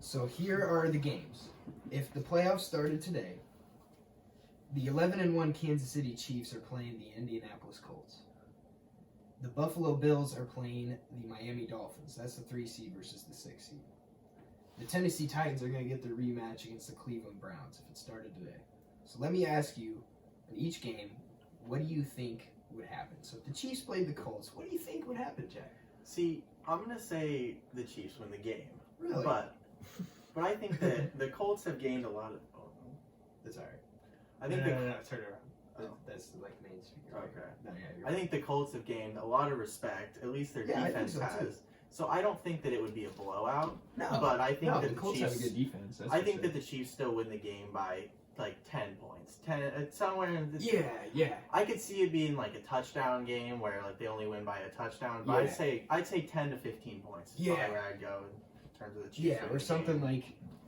So here are the games. If the playoffs started today, the 11-1 Kansas City Chiefs are playing the Indianapolis Colts. The Buffalo Bills are playing the Miami Dolphins. That's the 3 seed versus the 6 seed. The Tennessee Titans are going to get their rematch against the Cleveland Browns if it started today. So let me ask you, in each game, what do you think would happen? So if the Chiefs played the Colts, what do you think would happen, Jack? See, I'm going to say the Chiefs win the game. Really? But I think that the Colts have gained a lot of... Oh, That's all right. I think no, turn it around. Oh. That's like main speaker. Okay. No, yeah, I think the Colts have gained a lot of respect, at least their Yeah, I think defense so, too. has. So I don't think that it would be a blowout, No, but I think no, that the the Colts Chiefs... have a good defense. That's I for think sure. that the Chiefs still win the game by like 10 points. 10, somewhere in the... Yeah. I could see it being like a touchdown game where like they only win by a touchdown, but Yeah. I'd say 10 to 15 points is Yeah. probably where I'd go in terms of the Chiefs. Yeah, winning or the something game.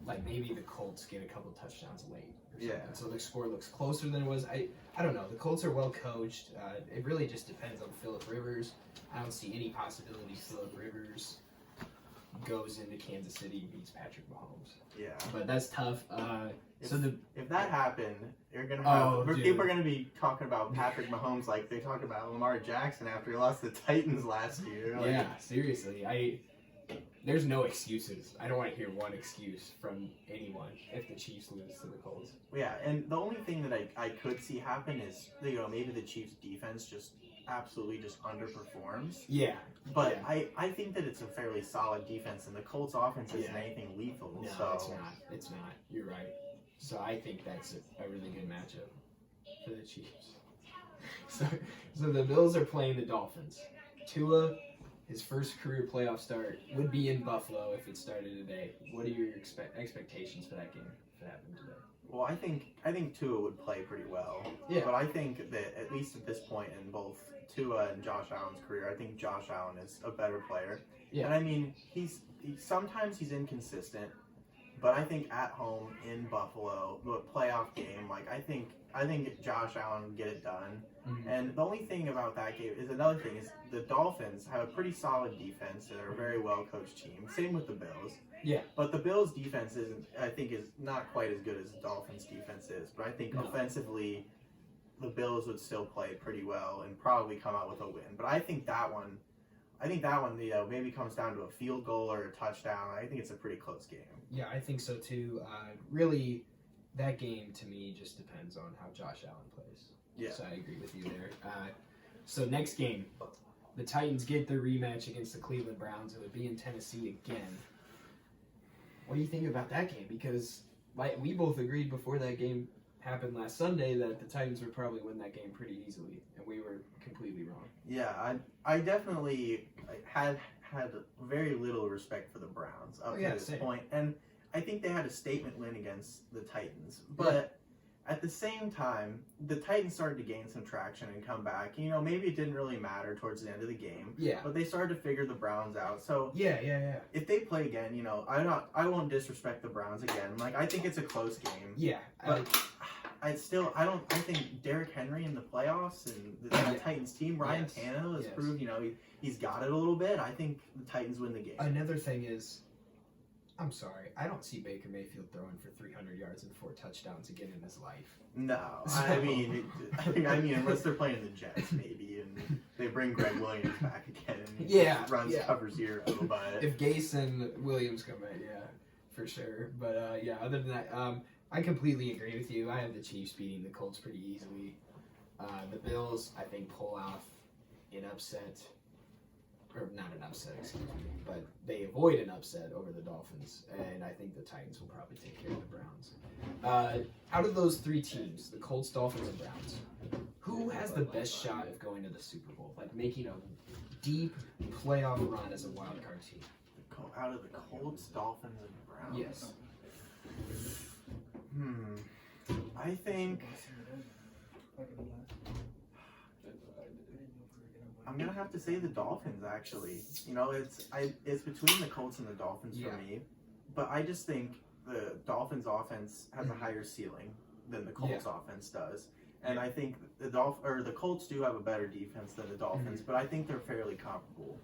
like maybe the Colts get a couple touchdowns late. Or something. Yeah. So the score looks closer than it was. I don't know. The Colts are well coached. It really just depends on Phillip Rivers. I don't see any possibility Phillip Rivers goes into Kansas City and beats Patrick Mahomes. Yeah. But that's tough. If that happened, you're gonna Oh, have dude. people are gonna be talking about Patrick Mahomes like they talked about Lamar Jackson after he lost to the Titans last year. Like, yeah, seriously. There's no excuses. I don't want to hear one excuse from anyone if the Chiefs lose to the Colts. Yeah, and the only thing that I could see happen is maybe the Chiefs defense just absolutely just underperforms. Yeah. But Yeah. I think that it's a fairly solid defense, and the Colts offense isn't Yeah. anything lethal. No, so it's not. It's not. You're right. So I think that's a really good matchup for the Chiefs. So the Bills are playing the Dolphins. Tua, his first career playoff start, would be in Buffalo if it started today. What are your expectations for that game if it happened today? well, I think Tua would play pretty well. Yeah. But I think that at least at this point in both Tua and Josh Allen's career, I think Josh Allen is a better player. Yeah. And I mean, sometimes he's inconsistent, but I think at home in Buffalo, the playoff game, like I think Josh Allen would get it done. Mhm. And the only thing about that game is another thing is the Dolphins have a pretty solid defense. They're a very well coached team. Same with the Bills. Yeah. But the Bills' defense is not quite as good as the Dolphins' defense is. But I think No. offensively, the Bills would still play pretty well and probably come out with a win. But I think that one, maybe comes down to a field goal or a touchdown. I think it's a pretty close game. Yeah, I think so too. Really, that game to me just depends on how Josh Allen plays. Yeah. So I agree with you there. So next game, the Titans get their rematch against the Cleveland Browns. It would be in Tennessee again. What do you think about that game? Because we both agreed before that game happened last Sunday that the Titans would probably win that game pretty easily, and we were completely wrong. Yeah, I definitely had very little respect for the Browns up to this same. point, and I think they had a statement win against the Titans. But at the same time, the Titans started to gain some traction and come back. Maybe it didn't really matter towards the end of the game, Yeah. but they started to figure the Browns out. So Yeah. if they play again, I won't disrespect the Browns again. Like I think it's a close game. Yeah. But I think Derrick Henry in the playoffs and the Titans team, Ryan Yes. Tannehill has Yes. proved, he's got it a little bit. I think the Titans win the game. Another thing is, I'm sorry, I don't see Baker Mayfield throwing for 300 yards and 4 touchdowns again in his life. No, I mean, unless they're playing the Jets, maybe, and they bring Greg Williams back again, and he runs cover zero. But If Gase and Williams come in, yeah, for sure. But other than that, I completely agree with you. I have the Chiefs beating the Colts pretty easily. The Bills, I think, pull off an upset. Or not an upset, excuse me, but they avoid an upset over the Dolphins, and I think the Titans will probably take care of the Browns. Out of those 3 teams, the Colts, Dolphins, and Browns, who has the best shot of going to the Super Bowl, like making a deep playoff run as a wild card team? out of the Colts, Dolphins, and Browns. Yes. I think I'm gonna have to say the Dolphins. Actually, it's between the Colts and the Dolphins for me, but I just think the Dolphins' offense has a higher ceiling than the Colts' offense does, and I think the Colts do have a better defense than the Dolphins, but I think they're fairly comparable.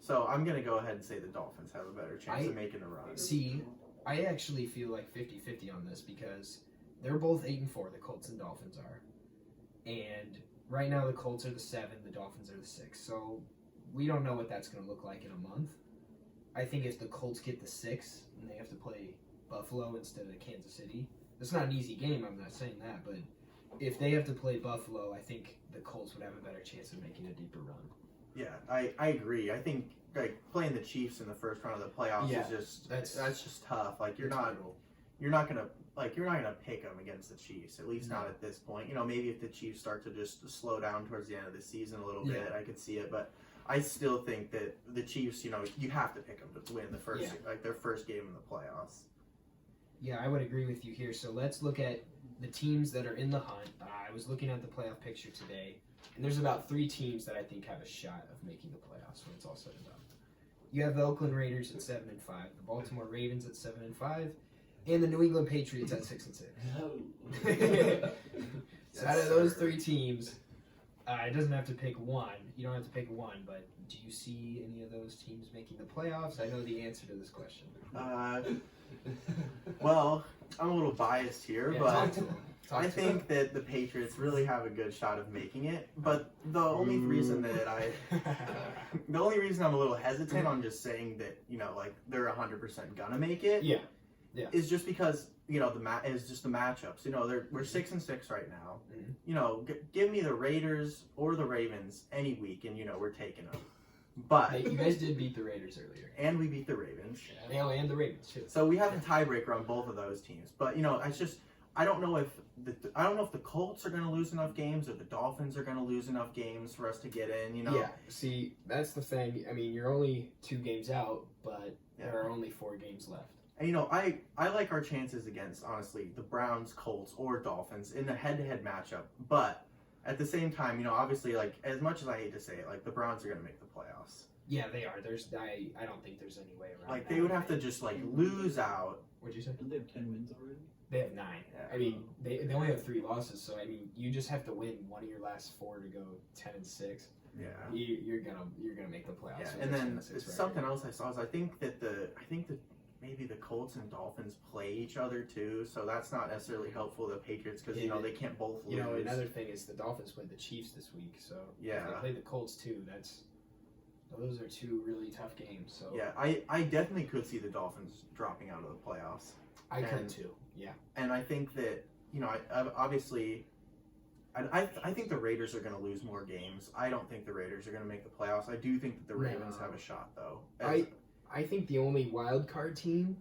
So I'm gonna go ahead and say the Dolphins have a better chance of making a run. See, I actually feel like 50-50 on this because they're both 8-4. The Colts and Dolphins are, and right now the Colts are the 7, the Dolphins are the 6. So we don't know what that's going to look like in a month. I think if the Colts get the 6 and they have to play Buffalo instead of Kansas City, it's not an easy game. I'm not saying that, but if they have to play Buffalo, I think the Colts would have a better chance of making a deeper run. Yeah, I agree. I think like playing the Chiefs in the first round of the playoffs is just that's just tough. Like you're not gonna pick them against the Chiefs, at least not at this point. You know, maybe if the Chiefs start to just slow down towards the end of the season a little bit, I could see it. But I still think that the Chiefs, you know, you have to pick them to win the first their first game in the playoffs. Yeah, I would agree with you here. So let's look at the teams that are in the hunt. I was looking at the playoff picture today, and there's about 3 teams that I think have a shot of making the playoffs when it's all said and done. You have the Oakland Raiders at 7-5, the Baltimore Ravens at 7-5, and the New England Patriots at 6-6. So out of those 3 teams, it doesn't have to pick one. You don't have to pick one, but do you see any of those teams making the playoffs? I know the answer to this question. Well, I'm a little biased here, but I think them. that the Patriots really have a good shot of making it. But the only reason that the only reason I'm a little hesitant on just saying that, you know, like they're 100% gonna make it, is just because, you know, is just the matchups. You know, we're 6-6 right now. Mm-hmm. You know, give me the Raiders or the Ravens any week, and you know we're taking them. But hey, you guys did beat the Raiders earlier, and we beat the Ravens. Yeah, and the Ravens too. So we have a tiebreaker on both of those teams. But you know, it's just I don't know if the Colts are going to lose enough games or the Dolphins are going to lose enough games for us to get in. You know. Yeah. See, that's the thing. I mean, you're only 2 games out, but there are only 4 games left. And you know, I like our chances against, honestly, the Browns, Colts, or Dolphins in a head-to-head matchup. But at the same time, you know, obviously, like, as much as I hate to say it, like, the Browns are going to make the playoffs. Yeah, they are. I don't think there's any way around Like, that. they would have to just, like, lose out. What'd you say? Don't they have 10 wins already? They have 9. Yeah. I mean, they only have 3 losses, so, I mean, you just have to win one of your last 4 to go 10-6. Yeah. You're gonna make the playoffs. Yeah, with and a then 10-6 something record. else I saw is I think that maybe the Colts and Dolphins play each other too, so that's not necessarily helpful to the Patriots because, you know, they can't both lose. You know, another thing is the Dolphins played the Chiefs this week, so if they play the Colts too. Those are 2 really tough games. So yeah, I definitely could see the Dolphins dropping out of the playoffs. I could too. Yeah, and I think that, you know, obviously, I think the Raiders are going to lose more games. I don't think the Raiders are going to make the playoffs. I do think that the Ravens have a shot though. I think the only wild card team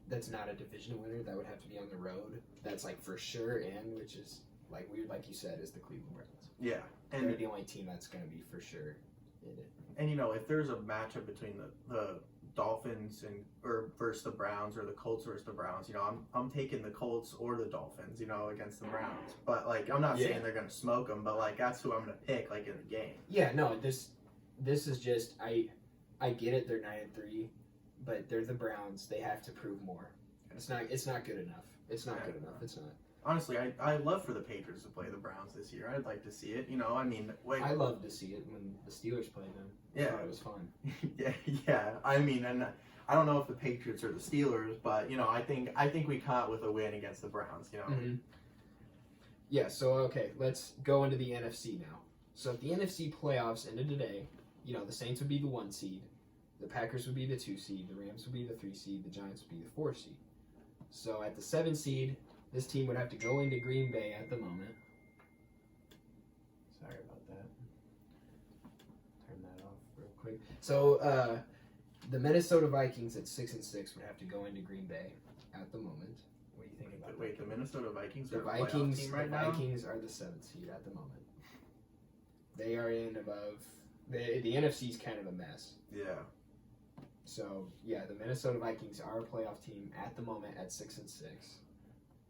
that's not a division winner that would have to be on the road. That's like for sure, and which is like weird, like you said, is the Cleveland Browns. Yeah, and they're the only team that's going to be for sure in it. And you know, if there's a matchup between the Dolphins or versus the Browns or the Colts versus the Browns, you know, I'm taking the Colts or the Dolphins, you know, against the Browns. But like, I'm not saying they're going to smoke them, but like that's who I'm going to pick like in the game. Yeah, no, this is just I get it. They're 9-3, but they're the Browns. They have to prove more. It's not good enough. It's not good enough. It's not. Honestly, I love for the Patriots to play the Browns this year. I'd like to see it. You know, I mean, I love to see it when the Steelers played them. I thought it was fun. yeah. I mean, and I don't know if the Patriots or the Steelers, but you know, I think we caught with a win against the Browns. You know. Mm-hmm. Yeah. So okay, let's go into the NFC now. So if the NFC playoffs ended today, you know, the Saints would be the 1 seed, the Packers would be the 2 seed, the Rams would be the 3 seed, the Giants would be the 4 seed. So at the 7 seed, this team would have to go into Green Bay at the moment. Sorry about that. Turn that off real quick. So the Minnesota Vikings at 6-6 would have to go into Green Bay at the moment. What do you think about that? Wait, the Minnesota Vikings The are a playoff team right now? Vikings are the 7th seed at the moment. They are in above. The NFC's kind of a mess. Yeah. So yeah, the Minnesota Vikings are a playoff team at the moment at 6-6,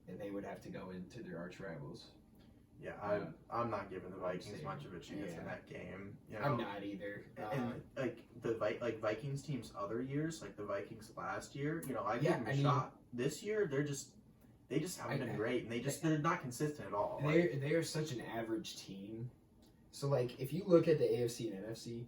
and they would have to go into their arch rivals. Yeah, I'm not giving the Vikings much of a chance in that game. You know? I'm not either. And like the Vikings teams other years, like the Vikings last year, you know, I give them a shot. This year, they just haven't been great, and they're not consistent at all. They are such an average team. So like, if you look at the AFC and NFC,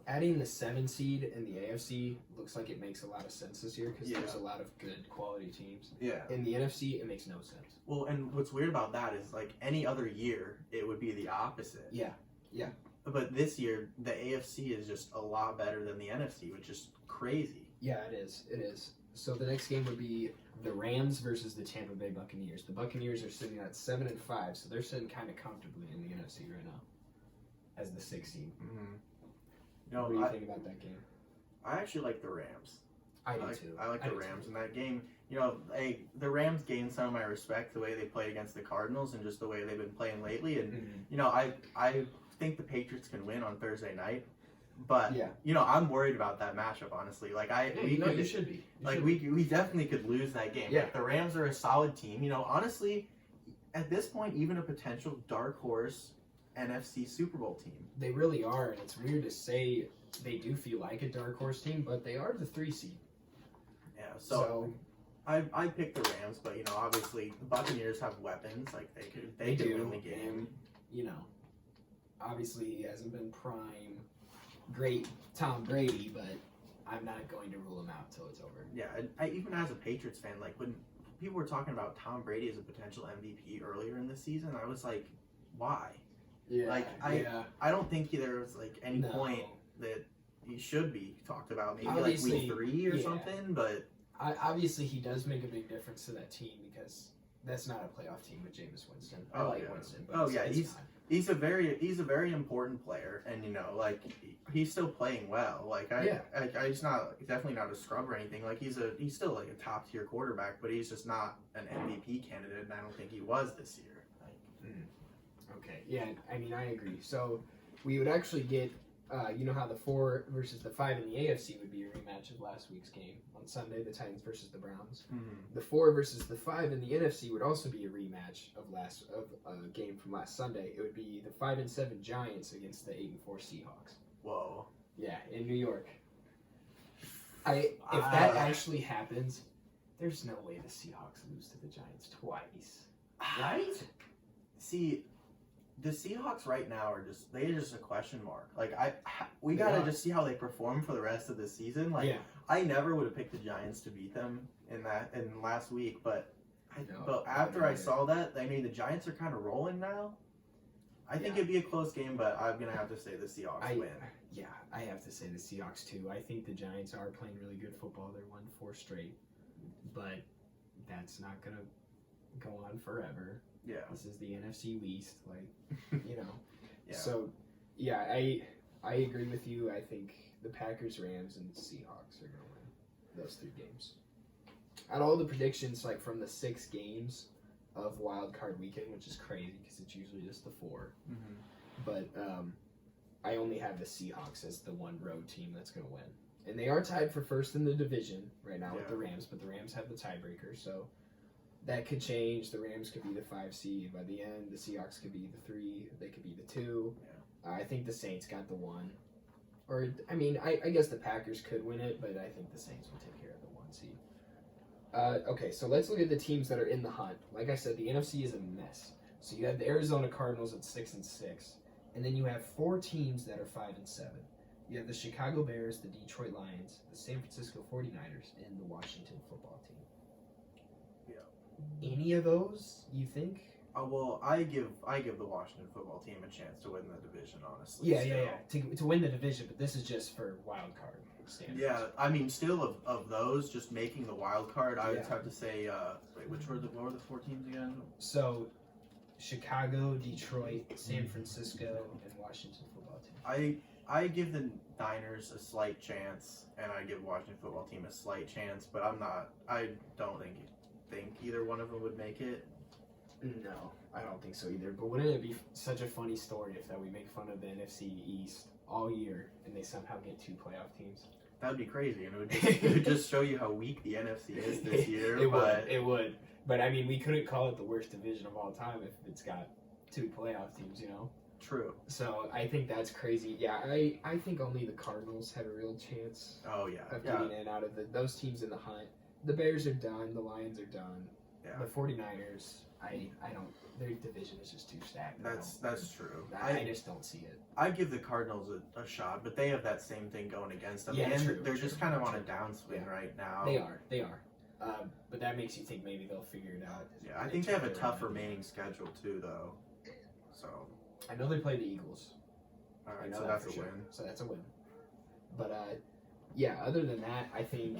adding the 7 seed in the AFC looks like it makes a lot of sense this year because there's a lot of good quality teams. Yeah. In the NFC, it makes no sense. Well, and what's weird about that is like any other year, it would be the opposite. Yeah. Yeah. But this year, the AFC is just a lot better than the NFC, which is crazy. Yeah, it is. It is. So the next game would be the Rams versus the Tampa Bay Buccaneers. The Buccaneers are sitting at 7-5, so they're sitting kind of comfortably in the NFC right now as the 6th seed. Mm-hmm. What do you think about that game? I actually like the Rams. I do too. I like the Rams in that game. You know, the Rams gained some of my respect the way they played against the Cardinals and just the way they've been playing lately. And you know, I think the Patriots can win on Thursday night. But you know, I'm worried about that matchup. Honestly, like you should be. We definitely could lose that game. Yeah. Like, the Rams are a solid team. You know, honestly, at this point, even a potential dark horse NFC Super Bowl team. They really are, and it's weird to say they do feel like a dark horse team, but they are the 3 seed. Yeah. So I picked the Rams, but you know, obviously the Buccaneers have weapons. Like they could win the game. And, you know, obviously he hasn't been prime great Tom Brady, but I'm not going to rule him out till it's over. Yeah, I even as a Patriots fan, like when people were talking about Tom Brady as a potential MVP earlier in the season, I was like, why? Yeah, like I don't think there was like any point that he should be talked about. Maybe obviously, like week 3 or something, but obviously he does make a big difference to that team because that's not a playoff team with Jameis Winston. I like Winston, but he's a very important player, and you know, like he's still playing well. Like he's definitely not a scrub or anything. Like he's still like a top tier quarterback, but he's just not an MVP candidate, and I don't think he was this year. Okay, yeah, I mean, I agree. So we would actually get, you know how the 4 versus the 5 in the AFC would be a rematch of last week's game on Sunday, the Titans versus the Browns. Mm-hmm. The 4 versus the 5 in the NFC would also be a rematch of a game from last Sunday. It would be the 5-7 Giants against the 8-4 Seahawks. Whoa. Yeah, in New York. If that actually happens, there's no way the Seahawks lose to the Giants twice. Right? See, the Seahawks right now are just a question mark. Like we gotta just see how they perform for the rest of the season. Like I never would have picked the Giants to beat them in last week, but after I saw that, I mean the Giants are kind of rolling now. I think it'd be a close game, but I'm gonna have to say the Seahawks win. Yeah, I have to say the Seahawks too. I think the Giants are playing really good football. They're won 4 straight, but that's not gonna go on forever. Yeah. This is the NFC East, like, you know. Yeah. So, yeah, I agree with you. I think the Packers, Rams, and Seahawks are going to win those 3 games. Out of all the predictions, like, from the 6 games of Wild Card Weekend, which is crazy because it's usually just the 4. Mm-hmm. But I only have the Seahawks as the one road team that's going to win. And they are tied for first in the division right now with the Rams, but the Rams have the tiebreaker, so that could change. The Rams could be the 5 seed by the end. The Seahawks could be the 3. They could be the 2. Yeah. I think the Saints got the 1. Or, I mean, I guess the Packers could win it, but I think the Saints will take care of the 1 seed. Okay, so let's look at the teams that are in the hunt. Like I said, the NFC is a mess. So you have the Arizona Cardinals at 6-6, and then you have 4 teams that are 5-7. You have the Chicago Bears, the Detroit Lions, the San Francisco 49ers, and the Washington football team. Any of those, you think? Well, I give the Washington football team a chance to win the division, honestly. Yeah. To win the division, but this is just for wild card standards. Yeah, I mean, still of those, just making the wild card, I would have to say, what were the 4 teams again? So, Chicago, Detroit, San Francisco, and Washington football team. I give the Niners a slight chance, and I give Washington football team a slight chance, but I don't think either one of them would make it. No, I don't think so either. But wouldn't it be such a funny story if that we make fun of the NFC East all year and they somehow get 2 playoff teams? That would be crazy, and it would just show you how weak the NFC is this year. It would. But I mean, we couldn't call it the worst division of all time if it's got 2 playoff teams, you know? True. So I think that's crazy. Yeah, I think only the Cardinals had a real chance. Oh yeah. Of getting in out of those teams in the hunt. The Bears are done. The Lions are done. Yeah. The 49ers, I don't. Their division is just too stacked. That's true. I just don't see it. I give the Cardinals a shot, but they have that same thing going against them. Yeah, and true, they're true, just kind of on a true. downswing right now. They are. But that makes you think maybe they'll figure it out. Yeah, I think they have a tough remaining schedule too, though. So I know they play the Eagles. all I right, know so that that's for a sure. win. So that's a win. But yeah. Other than that, I think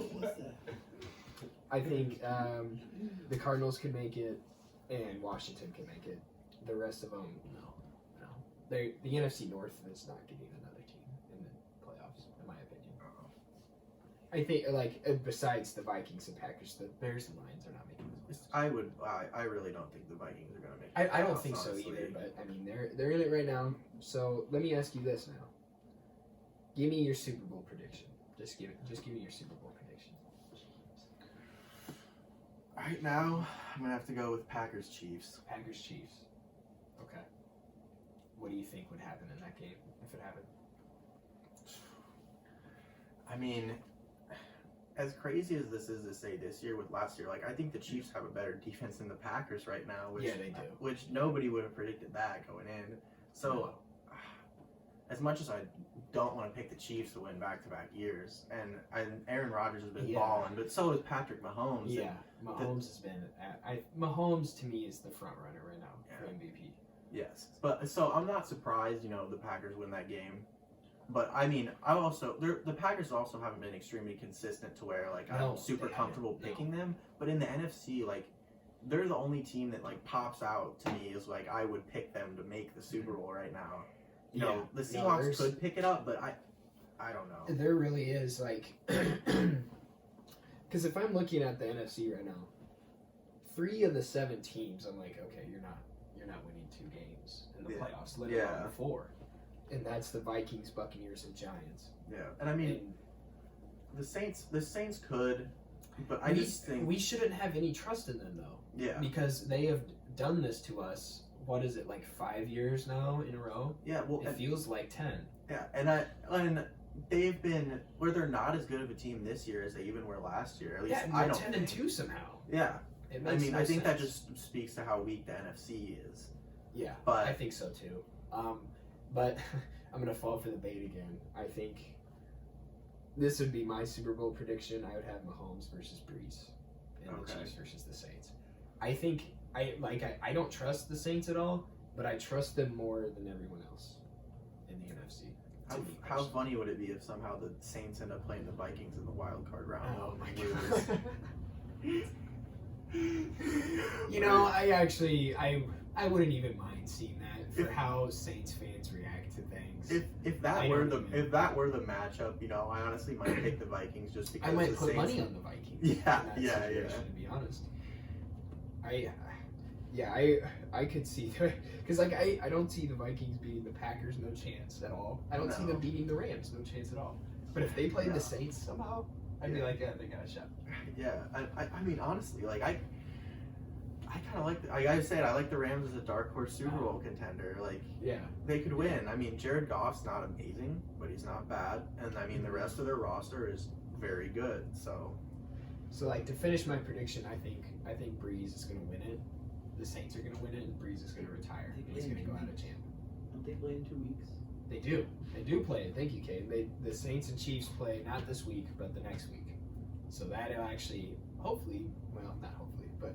the Cardinals can make it, and Washington can make it. The rest of them, no. The NFC North is not getting another team in the playoffs, in my opinion. I think, besides the Vikings and Packers, the Bears and Lions are not making this. I really don't think the Vikings are going to make it. I don't think so either, but I mean they're in it right now. So let me ask you this now. Give me your Super Bowl prediction. Just give me your Super Bowl prediction. Right now, I'm going to have to go with Packers Chiefs. Packers Chiefs. Okay. What do you think would happen in that game if it happened? I mean, as crazy as this is to say this year with last year, like I think the Chiefs have a better defense than the Packers right now. Which, Yeah, they do. Which nobody would have predicted that going in. So, as much as I don't want to pick the Chiefs to win back-to-back years, and Aaron Rodgers has been balling, but so has Patrick Mahomes. Yeah, Mahomes has been. Mahomes to me is the front runner right now for MVP. Yes, but so I'm not surprised. The Packers win that game. But I mean, the Packers also haven't been extremely consistent to where I'm super comfortable picking them. But in the NFC, they're the only team that pops out to me is I would pick them to make the Super Bowl right now. The Seahawks could pick it up, but I don't know. There really is because if I'm looking at the NFC right now, 3 of the 7 teams, I'm like, okay, you're not winning 2 games in the playoffs, let alone 4. And that's the Vikings, Buccaneers, and Giants. Yeah, and I mean, the Saints could, but I just think we shouldn't have any trust in them though. Yeah, because they have done this to us. What is it, 5 years now in a row? Yeah, well, it feels like 10. Yeah, and they've been where they're not as good of a team this year as they even were last year. At least I don't 10-2 somehow. Yeah, I think sense. that just speaks to how weak the NFC is. Yeah, but I think so too. But I'm gonna fall for the bait again. I think this would be my Super Bowl prediction. I would have Mahomes versus Breeze, and the Chiefs versus the Saints. I think I don't trust the Saints at all, but I trust them more than everyone else in the NFC. How funny would it be if somehow the Saints end up playing the Vikings in the wild card round? Oh my god! I wouldn't even mind seeing that for how Saints fans react to things. If that were the matchup, I honestly might pick the Vikings just because I might the put Saints money on the Vikings. Yeah. To be honest, I could see because I don't see the Vikings beating the Packers, no chance at all. I don't see them beating the Rams, no chance at all. But if they played the Saints somehow, I'd be like, yeah, they got a shot. Yeah, I mean honestly, I kind of like I said, I like the Rams as a dark horse Super Bowl contender. They could win. I mean, Jared Goff's not amazing, but he's not bad, and I mean the rest of their roster is very good. So to finish my prediction, I think Breeze is going to win it. The Saints are going to win it, and Breeze is going to retire. He's going to go out of champ. Don't they play in 2 weeks? They do. They do play it. Thank you, Kate. The Saints and Chiefs play not this week, but the next week. So that'll actually, hopefully, well, not hopefully, but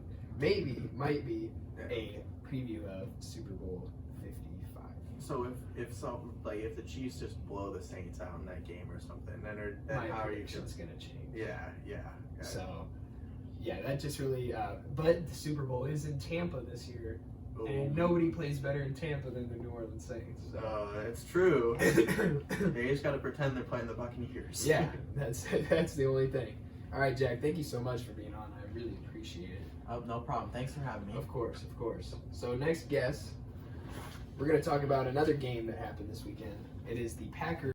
might be a preview of Super Bowl 55. So if the Chiefs just blow the Saints out in that game or something, then my how are you prediction's going to change. Yeah. So, yeah, that just really. But the Super Bowl is in Tampa this year, and nobody plays better in Tampa than the New Orleans Saints. So. It's true. They just got to pretend they're playing the Buccaneers. Yeah, that's the only thing. All right, Jack. Thank you so much for being on. I really appreciate it. Oh, no problem. Thanks for having me. Of course. So next guest, we're going to talk about another game that happened this weekend. It is the Packers.